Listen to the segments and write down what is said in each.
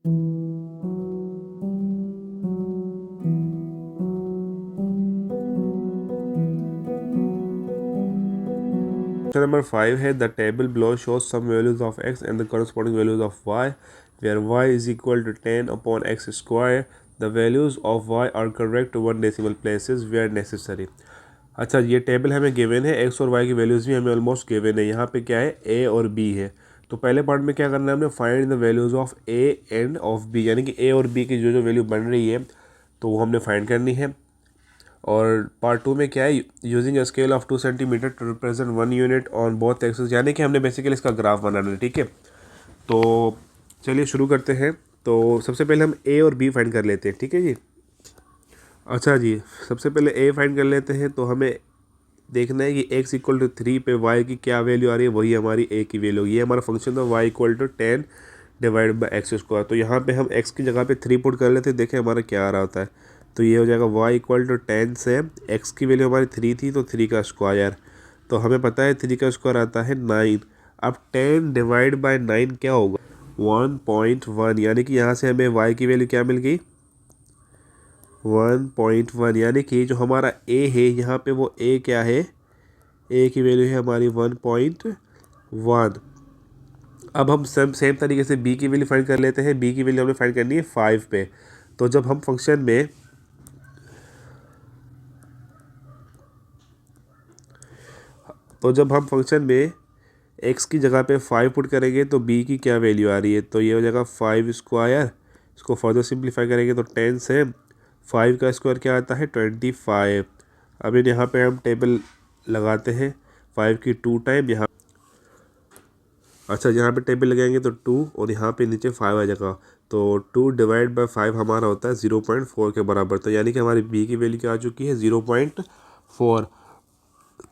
Question number 5 है the table below shows some values of x and the corresponding values of y where y is equal to 10 upon x square. The values of y are correct to one decimal places where necessary. अच्छा, ये table हमें given है, x और y की values भी हमें almost given है। यहाँ पे क्या है, a और b है। तो पहले पार्ट में क्या करना है, हमने find the values of a end of b, यानी कि a और b की जो जो वैल्यू बन रही है तो वो हमने फाइंड करनी है। और पार्ट 2 में क्या है, using a scale of 2 centimetre to represent 1 unit on both axis, यानी कि हमने बेसिकली इसका ग्राफ बनाना है। ठीक है, तो चलिए शुरू करते हैं। तो सबसे पहले हम ए और बी फाइंड कर लेते हैं। ठीक है जी। अच्छा जी, सबसे पहले ए फाइंड कर लेते हैं। तो हमें देखना है कि x इक्वल टू 3 पे y की क्या वैल्यू आ रही है, वही हमारी a की वैल्यू। ये हमारा फंक्शन था y equal to 10 divide by X square. तो यहाँ पे हम x की जगह पे 3 पुट कर लेते हैं, देखें हमारा क्या आ रहा होता है। तो ये हो जाएगा y इक्वल टू 10 से x की वैल्यू हमारी 3 थी तो 3 का स्क्वायर। तो हमें पता है 3 का स्क्वायर आता है 9। अब 10 डिवाइड बाई 9 क्या होगा, 1.1, यानी कि यहाँ से हमें y की वैल्यू क्या मिल गई, 1.1, यानी कि जो हमारा a है यहाँ पे वो a क्या है, a की वैल्यू है हमारी 1.1। अब हम सेम तरीके से b की वैल्यू फाइंड कर लेते हैं। b की वैल्यू हमें फाइंड करनी है 5 पे। तो जब हम फंक्शन में x की जगह पे 5 पुट करेंगे तो b की क्या वैल्यू आ रही है, तो ये हो जाएगा 5 स्क्वायर। इसको फर्दर सिंप्लीफाई करेंगे तो 10 से 5 का स्क्वायर क्या आता है, 25। अब यहाँ पे हम टेबल लगाते हैं, 5 की 2 टाइम यहाँ, अच्छा यहाँ पे टेबल लगाएंगे तो 2 और यहाँ पे नीचे 5 आ जाएगा। तो 2 डिवाइड बाई 5 हमारा होता है 0.4 के बराबर। तो यानी कि हमारी b की वैल्यू क्या आ चुकी है, 0.4।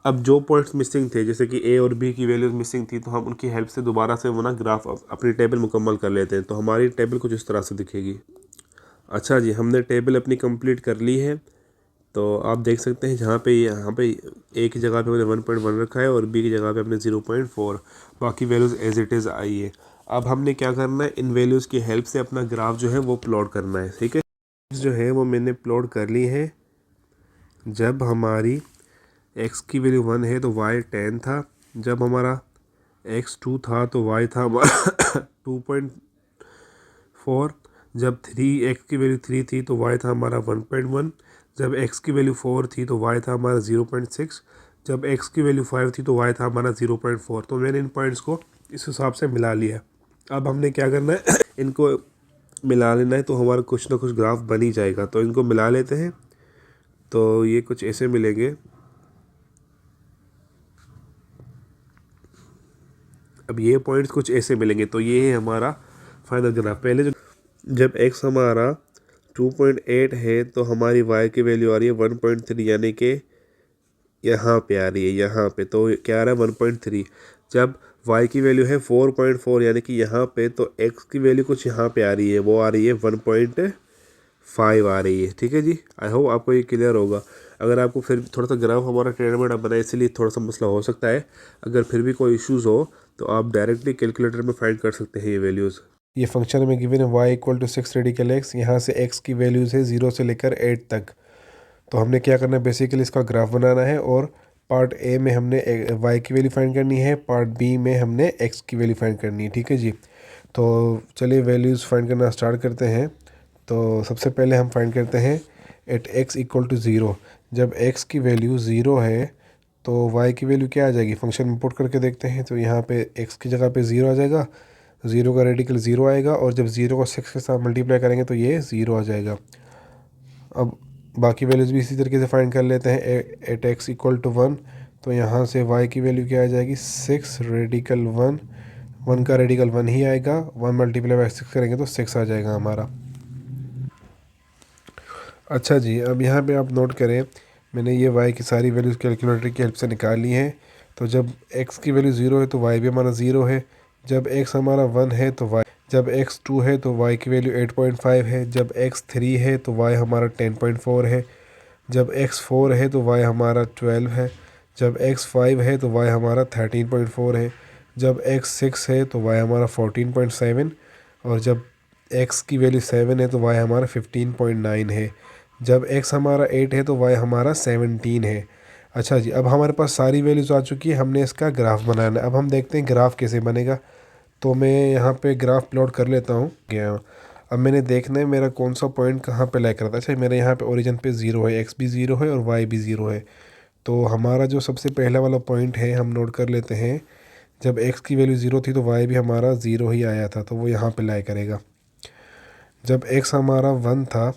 अब जो पॉइंट्स मिसिंग थे, जैसे कि a और b की वैल्यूज मिसिंग थी, तो हम उनकी हेल्प से दोबारा से वो ना ग्राफ अपनी टेबल मुकम्मल कर लेते हैं। तो हमारी टेबल कुछ इस तरह से दिखेगी। अच्छा जी, हमने टेबल अपनी कंप्लीट कर ली है। तो आप देख सकते हैं यहाँ पे a की जगह पे हमने 1.1 रखा है और b की जगह पे हमने 0.4, बाकी वैल्यूज़ एज इट इज़ आई है। अब हमने क्या करना है, इन वैल्यूज़ की हेल्प से अपना ग्राफ जो है वो प्लॉट करना है। ठीक है, जो है वो मैंने प्लॉट कर ली है। जब हमारी x की वैल्यू 1 है तो y 10 था, जब हमारा x 2 था तो y था हमारा 2.4, जब 3x की वैल्यू 3 थी तो y था हमारा 1.1, जब x की वैल्यू 4 थी तो y था हमारा 0.6, जब x की वैल्यू 5 थी तो y था हमारा 0.4। तो मैंने इन पॉइंट्स को इस हिसाब से मिला लिया। अब हमने क्या करना है, इनको मिला लेना है, तो हमारा कुछ ना कुछ ग्राफ बन ही जाएगा। तो इनको मिला लेते हैं, तो ये कुछ ऐसे मिलेंगे। अब ये पॉइंट्स कुछ ऐसे मिलेंगे। तो ये है हमारा फाइनल ग्राफ। पहले जब x हमारा 2.8 है तो हमारी y की वैल्यू आ रही है 1.3, यानी कि यहाँ पे आ रही है, यहाँ पे तो क्या आ रहा है 1.3। जब y की वैल्यू है 4.4, यानी कि यहाँ पे, तो x की वैल्यू कुछ यहाँ पे आ रही है, वो आ रही है 1.5 आ रही है। ठीक है जी, आई होप आपको ये क्लियर होगा। अगर आपको फिर थोड़ा सा ग्राफ हमारा टेढ़ा मेढ़ा बना है, इसलिए थोड़ा सा मसला हो सकता है। अगर फिर भी कोई इश्यूज़ हो तो आप डायरेक्टली कैलकुलेटर में फाइंड कर सकते हैं ये वैल्यूज़। ये फंक्शन में गिवन है y equal to 6 radical x, यहाँ से x की वैल्यूज़ है 0 से लेकर 8 तक। तो हमने क्या करना है, बेसिकली इसका ग्राफ बनाना है। और पार्ट ए में हमने y की वैल्यू फाइंड करनी है, पार्ट बी में हमने x की वैल्यू फाइंड करनी है। ठीक है जी, तो चलिए वैल्यूज़ फाइंड करना स्टार्ट करते हैं। तो सबसे पहले हम फाइंड करते हैं एट x इक्वल टू 0। जब x की वैल्यू 0 है तो y की वैल्यू क्या आ जाएगी, फंक्शन में पुट करके देखते हैं। तो यहाँ पे x की जगह पे 0 आ जाएगा, 0 का रेडिकल 0 आएगा, और जब 0 को 6 के साथ मल्टीप्लाई करेंगे तो ये 0 आ जाएगा। अब बाकी वैल्यूज़ भी इसी तरीके से फाइंड कर लेते हैं। एट x इक्वल टू 1, तो यहाँ से y की वैल्यू क्या आ जाएगी, 6 रेडिकल 1, 1 का रेडिकल 1 ही आएगा, 1 मल्टीप्लाई बाई 6 करेंगे तो 6 आ जाएगा हमारा। अच्छा जी, अब यहाँ पे आप नोट करें, मैंने ये y की सारी वैल्यूज़ कैलकुलेटर की हेल्प से निकाल ली हैं। तो जब x की वैल्यू 0 है तो y भी हमारा 0 है, जब x हमारा 1 है तो y, जब x 2 है तो y की वैल्यू 8.5 है, जब x 3 है तो y हमारा 10.4 है, जब x 4 है तो y हमारा 12 है, जब x 5 है तो y हमारा 13.4 है, जब x 6 है तो y हमारा 14.7, और जब x की वैल्यू 7 है तो y हमारा 15.9 है। जब x हमारा 8 है तो y हमारा 17 है। अच्छा जी, अब हमारे पास सारी वैल्यूज़ आ चुकी है, हमने इसका ग्राफ बनाना है। अब हम देखते हैं ग्राफ कैसे बनेगा। तो मैं यहाँ पे ग्राफ प्लॉट कर लेता हूँ। गया, अब मैंने देखना है मेरा कौन सा पॉइंट कहाँ पे लाई करता है। अच्छा, मेरे यहाँ पे ओरिजिन पे 0 है, x भी 0 है और y भी 0 है। तो हमारा जो सबसे पहला वाला पॉइंट है हम नोट कर लेते हैं। जब x की वैल्यू 0 थी तो y भी हमारा 0 ही आया था, तो वो यहाँ पे लाई करेगा। जब x हमारा 1 था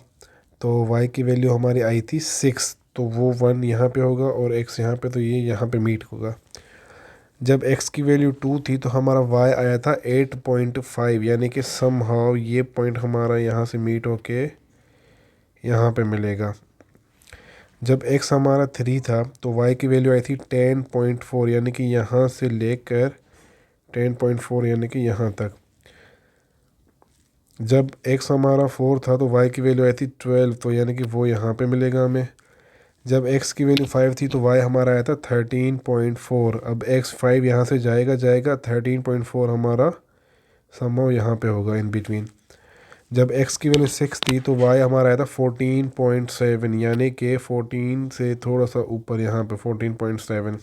तो y की वैल्यू हमारी आई थी 6, तो वो 1 यहाँ पे होगा और x यहाँ पे, तो ये यहाँ पे मीट होगा। जब x की वैल्यू 2 थी तो हमारा y आया था 8.5, यानी कि समहाउ ये पॉइंट हमारा यहाँ से मीट होके यहाँ पे मिलेगा। जब x हमारा 3 था तो y की वैल्यू आई थी 10.4, यानी कि यहाँ से लेकर 10.4 यानी कि यहाँ तक। जब x हमारा 4 था तो y की वैल्यू आई थी 12, तो यानी कि वो यहाँ पे मिलेगा हमें। जब x की वैल्यू 5 थी तो y हमारा आया था 13.4। अब x 5 यहाँ से जाएगा 13.4 हमारा समहाउ यहाँ पे होगा इन बिटवीन। जब x की वैल्यू 6 थी तो y हमारा आया था 14.7, यानी कि 14 से थोड़ा सा ऊपर यहाँ पे 14.7।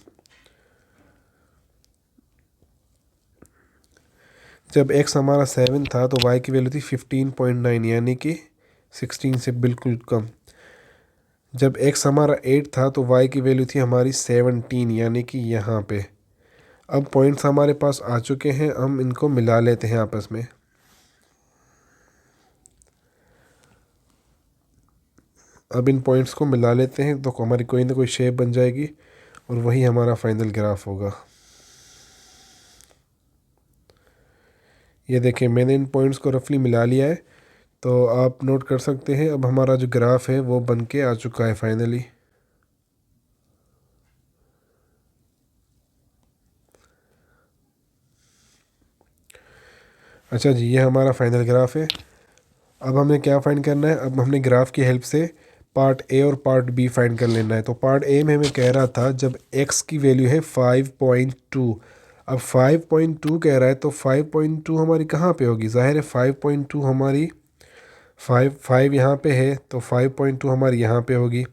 जब x हमारा 7 था तो y की वैल्यू थी 15.9, यानी कि 16 से बिल्कुल कम। जब x हमारा 8 था तो y की वैल्यू थी हमारी 17, यानी कि यहाँ पे। अब पॉइंट्स हमारे पास आ चुके हैं, हम इनको मिला लेते हैं आपस में। अब इन पॉइंट्स को मिला लेते हैं तो हमारी कोई ना कोई शेप बन जाएगी और वही हमारा फाइनल ग्राफ होगा। ये देखें, मैंने इन पॉइंट्स को रफली मिला लिया है, तो आप नोट कर सकते हैं। अब हमारा जो ग्राफ है वो बन के आ चुका है फाइनली। अच्छा जी, ये हमारा फाइनल ग्राफ है। अब हमें क्या फाइंड करना है, अब हमने ग्राफ की हेल्प से पार्ट ए और पार्ट बी फाइंड कर लेना है। तो पार्ट ए में हमें कह रहा था जब x की वैल्यू है 5.2। अब 5.2 कह रहा है तो 5.2 हमारी कहाँ पे होगी, ज़ाहिर है 5.2 हमारी 5 यहाँ पे है तो 5.2 हमारी यहाँ पे होगी।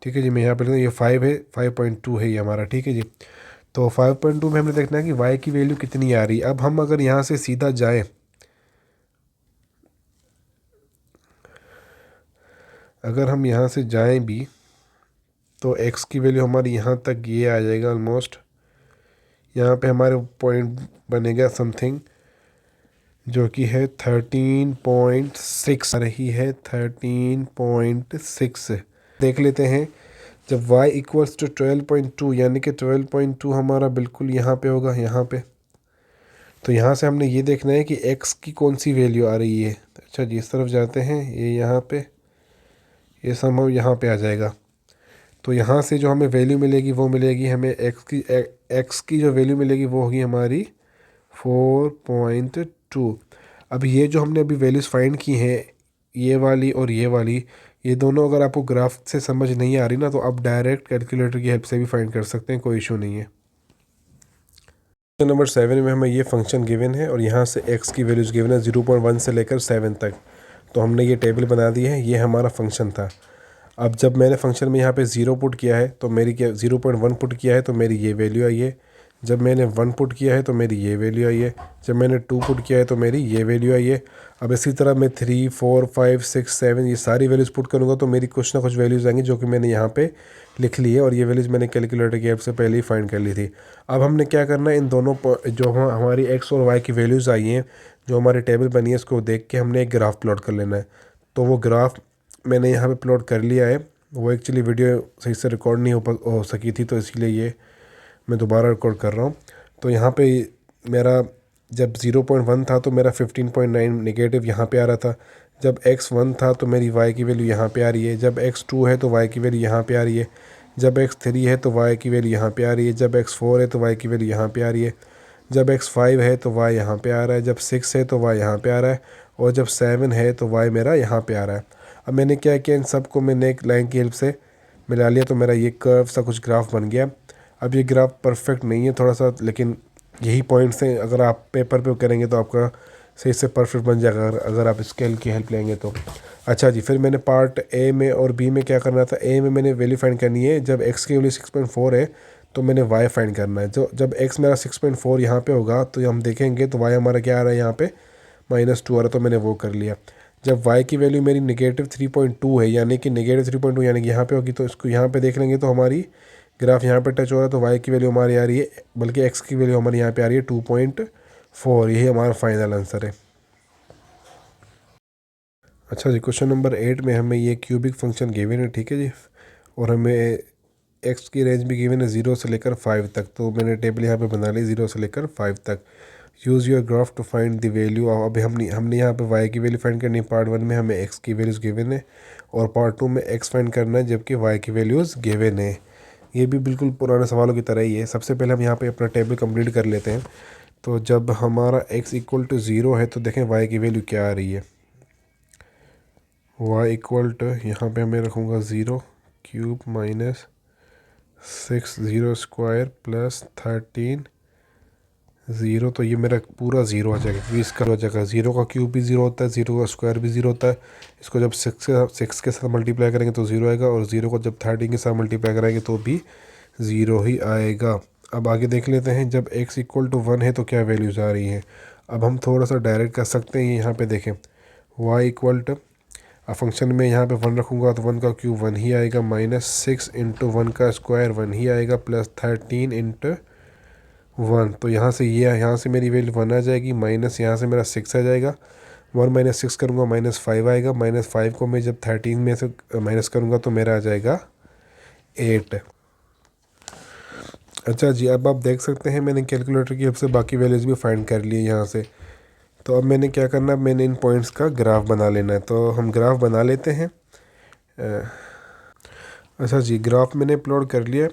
ठीक है जी, मैं यहाँ पे लिखता हूँ, ये 5 है, 5.2 है ये हमारा। ठीक है जी, तो 5.2 में हमने देखना है कि y की वैल्यू कितनी आ रही है। अब हम अगर यहाँ से सीधा जाएँ, अगर हम यहाँ से जाएं भी तो x की वैल्यू हमारी यहाँ तक ये आ जाएगा ऑलमोस्ट। यहाँ पे हमारे पॉइंट बनेगा समथिंग जो कि है 13.6 आ रही है, 13.6 देख लेते हैं। जब y इक्वल्स टू 12.2, यानी कि 12.2 हमारा बिल्कुल यहाँ पे होगा, यहाँ पे। तो यहाँ से हमने ये देखना है कि x की कौन सी वैल्यू आ रही है। अच्छा जी, इस तरफ जाते हैं, ये यहाँ पे, ये संभव यहाँ पे आ जाएगा। तो यहाँ से जो हमें वैल्यू मिलेगी वो मिलेगी हमें x की जो वैल्यू मिलेगी वो होगी हमारी 4.2। अब ये जो हमने अभी वैल्यूज़ फाइंड की हैं, ये वाली और ये वाली, ये दोनों अगर आपको ग्राफ से समझ नहीं आ रही ना तो आप डायरेक्ट कैलकुलेटर की हेल्प से भी फाइंड कर सकते हैं, कोई इशू नहीं है। क्वेश्चन नंबर 7 में हमें ये फंक्शन गिवन है और यहाँ से x की वैल्यूज़ गिवन है 0.1 से लेकर 7 तक। तो हमने ये टेबल बना दी है, ये हमारा फंक्शन था। अब जब मैंने फंक्शन में यहाँ पे 0 पुट किया है तो मेरी क्या 0.1 पुट किया है तो मेरी ये वैल्यू आई है। जब मैंने 1 पुट किया है तो मेरी ये वैल्यू आई है। जब मैंने 2 पुट किया है तो मेरी ये वैल्यू आई है। अब इसी तरह मैं 3, 4, 5, 6, 7 ये सारी वैल्यूज़ पुट करूँगा तो मेरी कुछ ना कुछ वैल्यूज़ आएंगी जो कि मैंने यहाँ पे लिख ली है और ये वैल्यूज़ मैंने कैलकुलेटर की ऐप से पहले ही फाइंड कर ली थी। अब हमने क्या करना है, इन दोनों जो हमारी x और y की वैल्यूज़ आई हैं, जो हमारी टेबल बनी है, उसको देख के हमने एक ग्राफ प्लॉट कर लेना है। तो वो ग्राफ मैंने यहाँ पे प्लॉट कर लिया है। वो एक्चुअली वीडियो सही से रिकॉर्ड नहीं हो सकी थी तो इसलिए ये मैं दोबारा रिकॉर्ड कर रहा हूँ। तो यहाँ पे मेरा जब 0.1 था तो मेरा 15.9 नेगेटिव यहाँ पे आ रहा था। जब x1 था तो मेरी y की वैल्यू यहाँ पे आ रही है। जब x2 है तो y की वैल्यू यहाँ पे आ रही है। जब x3 है तो y की वैल्यू यहाँ पे आ रही है। जब x4 है तो y की वैल्यू यहाँ पे आ रही है। जब x5 है तो y यहाँ पे आ रहा है। जब 6 है तो y यहाँ पे आ रहा है और जब 7 है तो y मेरा यहाँ पे आ रहा है। अब मैंने क्या किया, इन सबको मैंने एक लाइन की हेल्प से मिला लिया तो मेरा ये कर्व सा कुछ ग्राफ बन गया। अब ये ग्राफ परफेक्ट नहीं है थोड़ा सा, लेकिन यही पॉइंट्स हैं, अगर आप पेपर पे करेंगे तो आपका सही से परफेक्ट बन जाएगा अगर आप स्केल की हेल्प लेंगे तो। अच्छा जी, फिर मैंने पार्ट ए में और बी में क्या करना था। ए में मैंने वैल्यू फाइंड करनी है, जब एक्स की वैल्यू 6.4 है तो मैंने वाई फाइंड करना है। जो जब एक्स मेरा 6.4 यहाँ पे होगा तो हम देखेंगे तो वाई हमारा क्या आ रहा है यहाँ पे -2 आ रहा है, तो मैंने वो कर लिया। जब y की वैल्यू मेरी -3.2 है, यानी कि -3.2 यानी कि यहाँ पे होगी, तो इसको यहाँ पे देख लेंगे तो हमारी ग्राफ यहाँ पे टच हो रहा है, तो y की वैल्यू हमारी आ रही है, बल्कि x की वैल्यू हमारी यहाँ पे आ रही है 2.4। यही हमारा फाइनल आंसर है। अच्छा जी, क्वेश्चन नंबर 8 में हमें ये क्यूबिक फंक्शन गिवन है, ठीक है जी, और हमें x की रेंज भी गिवन है 0 से लेकर 5 तक। तो मैंने टेबल यहाँ पे बना ली 0 से लेकर 5 तक। Use your graph to find the value. अब हमने यहाँ पे y की वैल्यू फाइंड करनी है। पार्ट 1 में हमें x की वैल्यूज़ गिवन है और पार्ट 2 में x फाइंड करना है, जबकि y की वैल्यूज़ गिवन है। ये भी बिल्कुल पुराने सवालों की तरह ही है। सबसे पहले हम यहाँ पे अपना टेबल कंप्लीट कर लेते हैं। तो जब हमारा x इक्वल टू 0 है तो देखें y की वैल्यू क्या आ रही है। y इक्वल टू यहाँ पे मैं रखूँगा 0 क्यूब -6 0 स्क्वायर प्लस 13 0। तो ये मेरा पूरा 0 आ जाएगा, क्योंकि इसका हो जाएगा 0 का क्यूब भी 0 होता है, 0 का स्क्वायर भी 0 होता है। इसको जब 6 के साथ मल्टीप्लाई करेंगे तो 0 आएगा, और 0 को जब 13 के साथ मल्टीप्लाई करेंगे तो भी 0 ही आएगा। अब आगे देख लेते हैं, जब x इक्वल टू 1 है तो क्या वैल्यूज़ आ रही हैं। अब हम थोड़ा सा डायरेक्ट कर सकते हैं। यहाँ पे देखें y इक्वल टू, फंक्शन में यहाँ पे 1 रखूँगा तो 1 का क्यूब 1 ही आएगा, -6 इंटू 1 का स्क्वायर 1 ही आएगा, प्लस 13 इंटू 1। तो यहाँ से ये यहाँ से मेरी वैल्यू 1 आ जाएगी, माइनस यहाँ से मेरा 6 आ जाएगा। 1 - 6 करूँगा -5 आएगा, -5 को मैं जब 13 में से माइनस करूँगा तो मेरा आ जाएगा 8। अच्छा जी, अब आप देख सकते हैं मैंने कैलकुलेटर की हेल्प से बाकी वैल्यूज़ भी फाइंड कर लिए यहाँ से। तो अब मैंने क्या करना है, मैंने इन पॉइंट्स का ग्राफ बना लेना है। तो हम ग्राफ बना लेते हैं। अच्छा जी, ग्राफ मैंने प्लॉट कर लिया।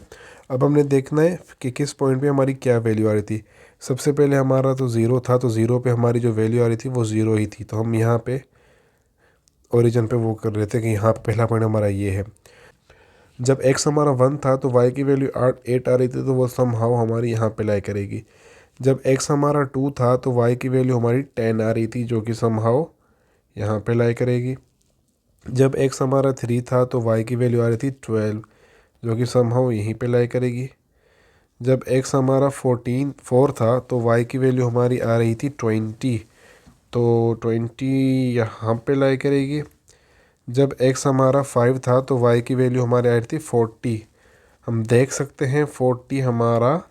अब हमने देखना है कि किस पॉइंट पे हमारी क्या वैल्यू आ रही थी। सबसे पहले हमारा तो 0 था, तो 0 पे हमारी जो वैल्यू आ रही थी वो 0 ही थी। तो हम यहाँ पे ओरिजिन पे वो कर रहे थे कि यहाँ पे पहला पॉइंट हमारा ये है। जब x हमारा 1 था तो y की वैल्यू 8 आ रही थी, तो वो समहाउ हमारी यहाँ पे लाई करेगी। जब x हमारा 2 था तो y की वैल्यू हमारी 10 आ रही थी, जो कि समहाउ यहाँ पे लाई करेगी। जब x हमारा 3 था तो y की वैल्यू आ रही थी 12, जो कि समहाउ यहीं पे लाई करेगी। जब x हमारा 4 था तो y की वैल्यू हमारी आ रही थी 20, तो 20 यहाँ पे लाई करेगी। जब x हमारा 5 था तो y की वैल्यू हमारी आ रही थी 40। हम देख सकते हैं 40 हमारा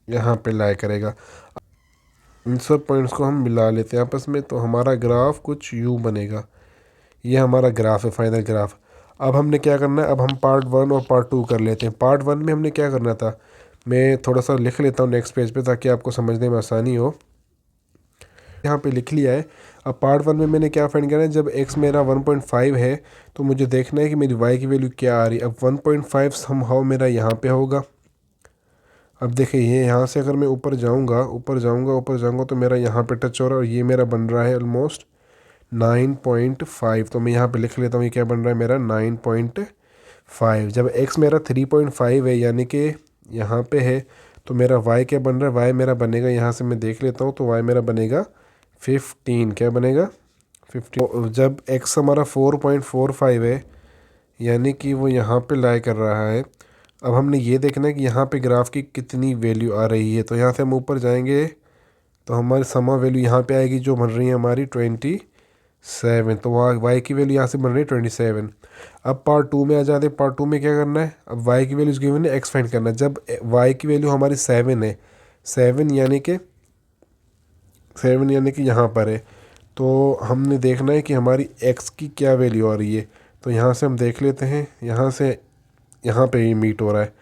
यहाँ पे लाई करेगा। इन सब पॉइंट्स को हम मिला लेते हैं आपस में, तो हमारा ग्राफ कुछ यूँ बनेगा। ये हमारा ग्राफ है, फाइनल ग्राफ। अब हमने क्या करना है, अब हम पार्ट 1 और पार्ट 2 कर लेते हैं। पार्ट 1 में हमने क्या करना था, मैं थोड़ा सा लिख लेता हूँ नेक्स्ट पेज पे ताकि आपको समझने में आसानी हो। यहाँ पे लिख लिया है। अब पार्ट 1 में मैंने क्या फाइंड करना है, जब x मेरा 1.5 है तो मुझे देखना है कि मेरी y की वैल्यू क्या आ रही है। अब 1.5 समहाउ मेरा यहाँ पे होगा। अब देखिए ये यहाँ से अगर मैं ऊपर जाऊँगा तो मेरा यहाँ पे टच हो रहा है, और ये मेरा बन रहा है ऑलमोस्ट 9.5। तो मैं यहाँ पे लिख लेता हूँ ये क्या बन रहा है मेरा 9.5। जब x मेरा 3.5 है यानी कि यहाँ पे है, तो मेरा y क्या बन रहा है, y मेरा बनेगा, यहाँ से मैं देख लेता हूँ तो y मेरा बनेगा 15। क्या बनेगा 15। जब x हमारा 4.45 है यानी कि वो यहाँ पे लाई कर रहा है। अब हमने ये देखना है कि यहाँ पे ग्राफ की कितनी वैल्यू आ रही है। तो यहाँ से हम ऊपर जाएंगे तो हमारी समा वैल्यू यहाँ पे आएगी, जो बन रही है हमारी 27। तो वहाँ y की वैल्यू यहाँ से बन रही है 27। अब पार्ट 2 में आ जाते हैं। पार्ट 2 में क्या करना है, अब y की वैल्यूज़ गिवन है, x फाइंड करना है। जब y की वैल्यू हमारी 7 है, 7 यानी कि यहाँ पर है, तो हमने देखना है कि हमारी x की क्या वैल्यू आ रही है। तो यहाँ से हम देख लेते हैं, यहाँ से यहाँ पे ये मीट हो रहा है।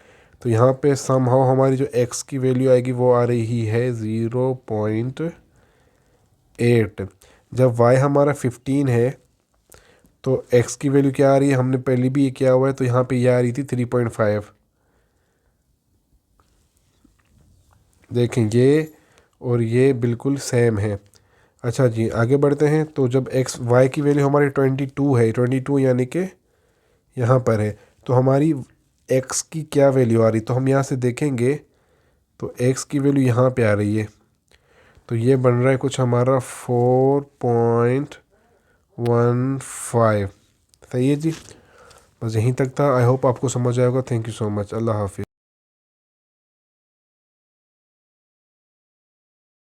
तो यहाँ पे समहाउ हमारी जो x की वैल्यू आएगी वो आ रही है 0.8। जब y हमारा 15 है तो x की वैल्यू क्या आ रही है, हमने पहले भी ये किया हुआ है, तो यहाँ पे ये आ रही थी 3.5। देखें ये और ये बिल्कुल सेम है। अच्छा जी, आगे बढ़ते हैं। तो जब y की वैल्यू हमारी 22 है, 22 यानी कि यहाँ पर है, तो हमारी x की क्या वैल्यू आ रही, तो हम यहाँ से देखेंगे तो x की वैल्यू यहाँ पे आ रही है। तो ये बन रहा है कुछ हमारा 4.15। सही है जी, बस यहीं तक था। आई होप आपको समझ आएगा। Thank you so much. अल्लाह हाफिज़।